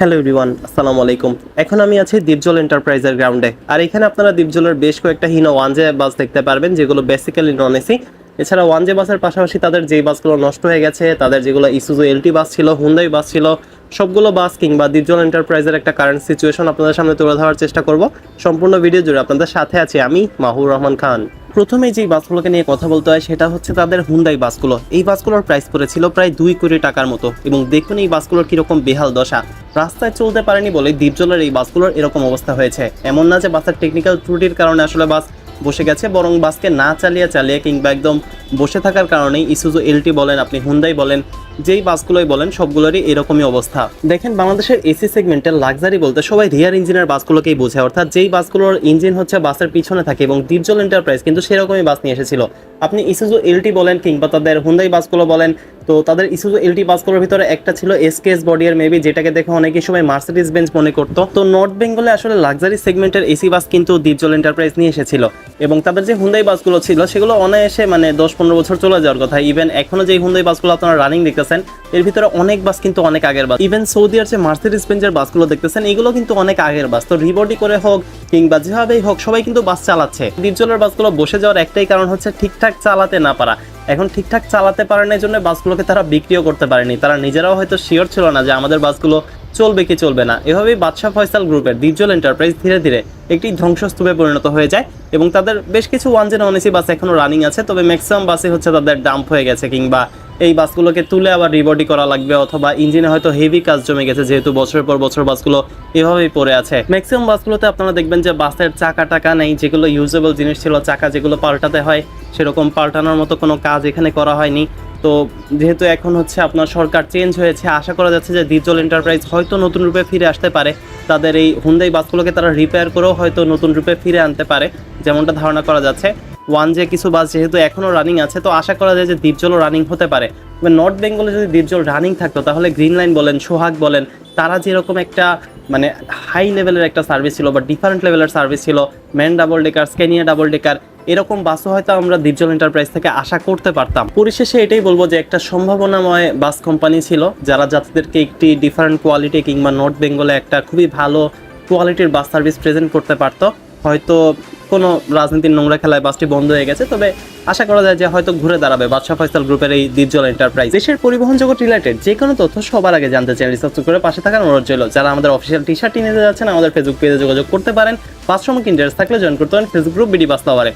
Hello everyone, আসসালামু আলাইকুম। এখন আমি আছি দ্বীপজল এন্টারপ্রাইজের গ্রাউন্ডে। আর এখানে আপনারা দ্বীপজলের বেশ কয়েকটা হিনো ওয়ানজে বাস দেখতে পারবেন, যেগুলো বেসিক্যালি নন এসি। এছাড়া ওয়ানজে বাসের পাশাপাশি তাদের যেই বাসগুলো নষ্ট হয়ে গেছে, তাদের যেগুলো ইসুজু এলটি বাস ছিল, হুন্দাই বাস ছিল, সবগুলো বাস কিংবা দ্বীপজল এন্টারপ্রাইজের একটা কারেন্ট সিচুয়েশন আপনাদের সামনে তুলে ধরার চেষ্টা করব। সম্পূর্ণ ভিডিও জুড়ে আপনাদের সাথে আছি আমি, মাহুর রহমান খান। প্রথমেই যেই বাসগুলোকে নিয়ে কথা বলতে হয় সেটা হচ্ছে তাদের হুন্দাই বাসগুলো। এই বাসগুলোর প্রাইস পড়েছিল প্রায় 2 কোটি টাকার মতো, এবং দেখুন এই বাসগুলোর কিরকম বেহাল দশা। রাস্তায় চলতে পারেনি বলে দ্বীপজলের এই বাসগুলোর এরকম অবস্থা হয়েছে। এমন না যে বাসের টেকনিক্যাল ত্রুটির কারণে আসলে বাস বসে গেছে, বরং বাসকে না চালিয়ে কিংবা একদম বসে থাকার কারণেই ইসুজু এলটি বলেন, আপনি হুন্দাই বলেন, যেই বাসগুলোই বলেন সবগুলোরই এরকমই অবস্থা। দেখেন, বাংলাদেশের এসি সেগমেন্টের লাক্সারি বলতে সবাই রিয়ার ইঞ্জিনের বাসগুলোকেই বোঝে, অর্থাৎ যেই বাসগুলোর ইঞ্জিন হচ্ছে বাসের পিছনে থাকে, এবং দ্বীপজল এন্টারপ্রাইজ কিন্তু সেরকমই বাস নিয়ে এসেছিল। আপনি ইসুজু এলটি বলেন কিংবা তাদের হুন্দাই বাসগুলো বলেন, তো তাদের ইসুজু এলটি বাসগুলোর ভিতরে একটা ছিল এসকেএস বডির মেবি, যেটাকে দেখে অনেকেই সময় মার্সিডিজ বেঞ্জ মনে করতো। তো নর্থ বেঙ্গলে আসলে লাক্সারি সেগমেন্টের এসি বাস কিন্তু দ্বীপজল এন্টারপ্রাইজ নিয়ে এসেছিল, এবং তাদের যে হুন্দাই বাসগুলো ছিল সেগুলো অনায়াসে 10-15 বছর চলে যাওয়ার কথা। ইভেন এখনো যে হুন্দাই বাসগুলো আপনারা রানিং দেখতেছেন, এর ভিতরে অনেক বাস কিন্তু অনেক আগের বাস। ইভেন সৌদিয়ার যে মার্সিডিজ বেঞ্জের বাসগুলো দেখতেছেন, এগুলো কিন্তু অনেক আগের বাস। তো রিবডি করে হোক কিংবা যেভাবেই হোক, সবাই কিন্তু বাস চালাচ্ছে। দ্বীপজলের বাসগুলো বসে যাওয়ার একটাই কারণ হচ্ছে ঠিকঠাক চালাতে না পারা। এখন ঠিকঠাক চালাতে পারে না, এই জন্য বাসগুলোকে তারা বিক্রিও করতে পারেনি। তারা নিজেরাও হয়তো শিওর ছিল না যে আমাদের বাসগুলো চলবে কি চলবে না। এভাবেই বাদশা ফয়সাল গ্রুপের দ্বীপজল এন্টারপ্রাইজ ধীরে ধীরে একটি ধ্বংসস্তূপে পরিণত হয়ে যায়, এবং তাদের বেশ কিছু ওয়ানজে নন এসি বাস এখনো রানিং আছে, তবে ম্যাক্সিমাম বাসই হচ্ছে তাদের ডাম্প হয়ে গেছে, কিংবা এই বাসগুলোকে তুলে আবার রিবডি করা লাগবে, অথবা ইঞ্জিনে হয়তো হেভি কাজ জমে গেছে, যেহেতু বছরের পর বছর বাসগুলো এভাবেই পড়ে আছে। ম্যাক্সিমাম বাসগুলোতে আপনারা দেখবেন যে বাসের চাকা টাকা নেই, যেগুলো ইউজেবল জিনিস ছিল, চাকা যেগুলো পাল্টাতে হয় সেরকম পাল্টানোর মতো কোনো কাজ এখানে করা হয়নি। তো যেহেতু এখন হচ্ছে আপনার সরকার চেঞ্জ হয়েছে, আশা করা যাচ্ছে যে দ্বীপজল এন্টারপ্রাইজ হয়তো নতুন রূপে ফিরে আসতে পারে। তাদের এই হুন্দাই বাসগুলোকে তারা রিপেয়ার করেও হয়তো নতুন রূপে ফিরে আনতে পারে, যেমনটা ধারণা করা যাচ্ছে। ওয়ানজে কিছু বাস যেহেতু এখনও রানিং আছে, তো আশা করা যায় যে দ্বীপজলও রানিং হতে পারে। নর্থ বেঙ্গলে যদি দ্বীপজল রানিং থাকতো, তাহলে গ্রিন লাইন বলেন, সোহাগ বলেন, তারা যেরকম একটা হাই লেভেলের একটা সার্ভিস ছিল বা ডিফারেন্ট লেভেলের সার্ভিস ছিল, man double decker, Scania double decker, এরকম বাসও হয়তো আমরা দ্বীপজল এন্টারপ্রাইজ থেকে আশা করতে পারতাম। পরিশেষে এটাই বলবো যে একটা সম্ভাবনাময় বাস কোম্পানি ছিল, যারা যাত্রীদেরকে একটি ডিফারেন্ট কোয়ালিটি কিংবা নর্থ বেঙ্গলে একটা খুবই ভালো কোয়ালিটির বাস সার্ভিস প্রেজেন্ট করতে পারতো। হয়তো কোনো রাজনীতির নোংরা খেলায় বাসটি বন্ধ হয়ে গেছে, তবে আশা করা যায় যে হয়তো ঘুরে দাঁড়াবে বাদশা ফয়সাল গ্রুপের এই দ্বীপজল এন্টারপ্রাইজ। দেশের পরিবহন জগৎ রিলেটেড যে কোনো তথ্য সবার আগে জানতে চ্যানেল সাবস্ক্রাইব করে পাশে থাকার অনুরোধ রইল। যারা আমাদের অফিসিয়াল টি শার্ট নিতে যাচ্ছেন, আমাদের ফেসবুক পেজে যোগাযোগ করতে পারেন। বাস সম্পর্কে ইন্টারেস্ট থাকলে জয়েন করতে পারেন ফেসবুক গ্রুপ বিডি বাস লাভারে।